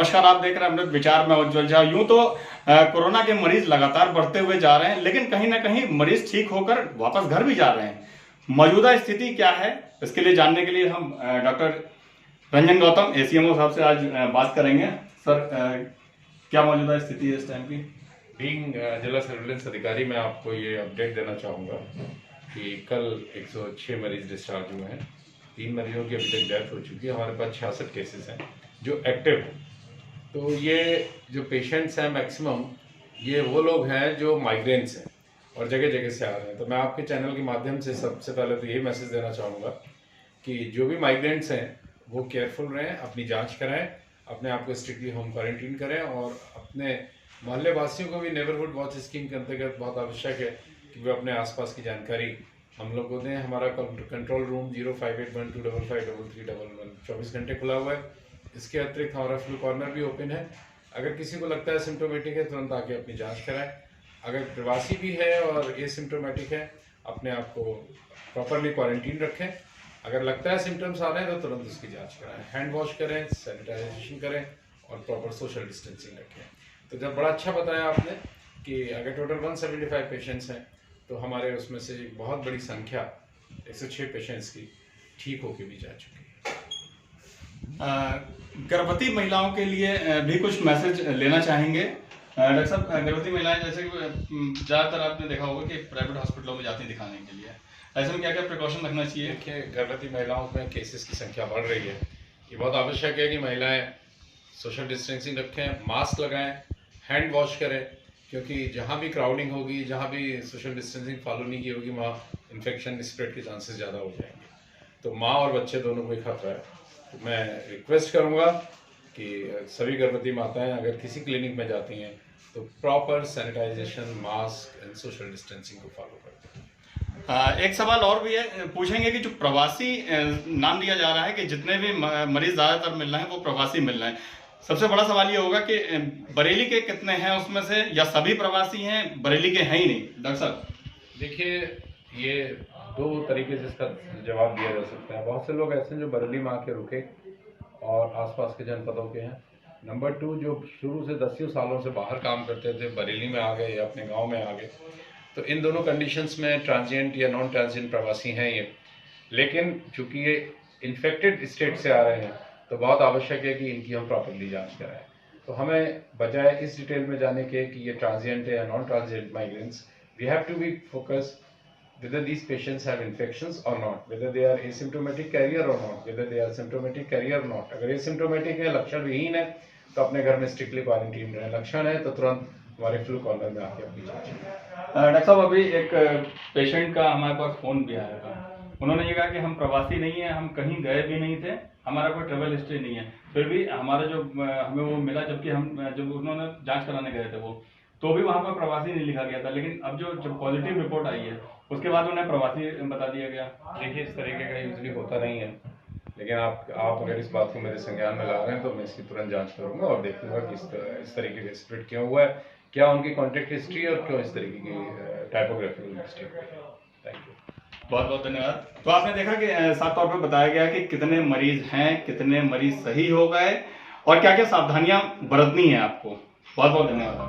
नमस्कार, आप देख रहे हैं अमृत विचार में उज्जवल झा। यूं तो कोरोना के मरीज लगातार बढ़ते हुए जा रहे हैं, लेकिन कहीं ना कहीं मरीज ठीक होकर वापस घर भी जा रहे हैं। मौजूदा स्थिति क्या है, इसके लिए जानने के लिए हम डॉक्टर रंजन गौतम एसीएमओ साहब से आज बात करेंगे। सर, क्या मौजूदा स्थिति है इस टाइम की? बीइंग जिला सर्विलेंस अधिकारी, मैं आपको ये अपडेट देना चाहूँगा कि कल 106 मरीज डिस्चार्ज हुए हैं। 3 मरीजों की अभी तक डेथ हो चुकी है। हमारे पास 66 केसेस हैं जो एक्टिव हैं। तो ये जो पेशेंट्स हैं मैक्सिमम ये वो लोग हैं जो माइग्रेन्स हैं और जगह जगह से आ रहे हैं। तो मैं आपके चैनल के माध्यम से सबसे पहले तो यही मैसेज देना चाहूँगा कि जो भी माइग्रेंट्स हैं वो केयरफुल रहें, अपनी जांच कराएं, अपने आप को स्ट्रिक्टली होम क्वारंटीन करें और अपने मोहल्ले वासियों को भी नेबरहुड वॉच स्कीम के अंतर्गत बहुत आवश्यक है कि वे अपने आसपास की जानकारी हम लोग को दें। हमारा कंट्रोल रूम 058125533311 24 घंटे खुला हुआ है। इसके अतिरिक्त हमारा फ्लू कॉर्नर भी ओपन है। अगर किसी को लगता है सिम्टोमेटिक है, तुरंत आके अपनी जांच कराएं। अगर प्रवासी भी है और एसिम्टोमेटिक है, अपने आप को प्रॉपरली क्वारंटीन रखें। अगर लगता है सिम्टम्स आ रहे हैं तो तुरंत उसकी जांच कराएं, हैंड वॉश करें, सैनिटाइजेशन करें और प्रॉपर सोशल डिस्टेंसिंग रखें। तो जब बड़ा अच्छा बताया आपने कि अगर टोटल 175 पेशेंट्स हैं तो हमारे उसमें से एक बहुत बड़ी संख्या 106 पेशेंट्स की ठीक होके भी जा चुकी है। गर्भवती महिलाओं के लिए भी कुछ मैसेज लेना चाहेंगे डॉक्टर साहब? गर्भवती महिलाएं जैसे ज़्यादातर आपने देखा होगा कि प्राइवेट हॉस्पिटलों में जाती हैं दिखाने के लिए, ऐसे में क्या क्या प्रिकॉशन रखना चाहिए? देखिए, गर्भवती महिलाओं में केसेस की संख्या बढ़ रही है। ये बहुत आवश्यक है कि महिलाएं सोशल डिस्टेंसिंग रखें, मास्क लगाएं, हैंड वॉश करें, क्योंकि जहाँ भी क्राउडिंग होगी, जहाँ भी सोशल डिस्टेंसिंग फॉलो नहीं की होगी, वहाँ इन्फेक्शन स्प्रेड के चांसेस ज़्यादा हो जाएंगे। तो माँ और बच्चे दोनों को ही खतरा है। तो मैं रिक्वेस्ट करूँगा कि सभी गर्भवती माताएं अगर किसी क्लिनिक में जाती हैं तो proper sanitization, mask and social distancing को फॉलो करते हैं। एक सवाल और भी है, पूछेंगे कि जो प्रवासी नाम दिया जा रहा है कि जितने भी मरीज ज़्यादातर मिल रहे हैं वो प्रवासी मिल रहे हैं। सबसे बड़ा सवाल ये होगा कि बरेली के कितने हैं उसमें से, या सभी प्रवासी हैं, बरेली के हैं ही नहीं? डॉक्टर साहब देखिए, ये 2 तरीके से इसका जवाब दिया जा सकता है। बहुत से लोग ऐसे हैं जो बरेली में आके रुके और आसपास के जनपदों के हैं। नंबर 2, जो शुरू से 10 सालों से बाहर काम करते थे, बरेली में आ गए या अपने गाँव में आ गए। तो इन दोनों कंडीशंस में ट्रांजिएंट या नॉन ट्रांजिएंट प्रवासी हैं ये। लेकिन चूंकि ये इन्फेक्टेड स्टेट से आ रहे हैं तो बहुत आवश्यक है कि इनकी हम प्रॉपरली जांच कराएं। तो हमें बजाय इस डिटेल में जाने के कि ये ट्रांजिएंट है या non transient migrants, we have to be focused whether these patients have infections or not, whether they are asymptomatic carrier or not, whether they are symptomatic carrier or not। अगर asymptomatic है, लक्षण विहीन है, तो अपने घर में स्ट्रिक्टली क्वारंटीन रहें। लक्षण है तो तुरंत हमारे फ्लू कॉर्नर में आके अपनी जांच करें। डॉक्टर साहब, अभी एक पेशेंट का हमारे पास फ़ोन भी आया था। उन्होंने ये कहा कि हम प्रवासी नहीं हैं, हम कहीं गए भी नहीं थे, हमारा कोई ट्रेवल हिस्ट्री नहीं है, फिर भी हमारा जो हमें वो मिला, जबकि हम जब उन्होंने जांच कराने गए थे वो तो भी वहाँ पर प्रवासी नहीं लिखा गया था। लेकिन अब जो पॉजिटिव रिपोर्ट आई है उसके बाद उन्हें प्रवासी बता दिया गया। देखिए, इस तरीके का यूजली होता नहीं है, लेकिन आप अगर इस बात को मेरे संज्ञान में ला रहे हैं तो मैं इसकी तुरंत जांच करूंगा और देखूंगा कि इस तरीके का स्प्रेड क्यों हुआ है, क्या उनकी कॉन्टैक्ट हिस्ट्री और क्यों इस तरीके की टाइपोग्राफिकल मिस्टेक हुई है। थैंक यू, बहुत बहुत धन्यवाद। तो आपने देखा कि साफ तौर पर बताया गया कि कितने मरीज हैं, कितने मरीज सही हो गए और क्या क्या सावधानियां बरतनी है आपको। बहुत बहुत धन्यवाद।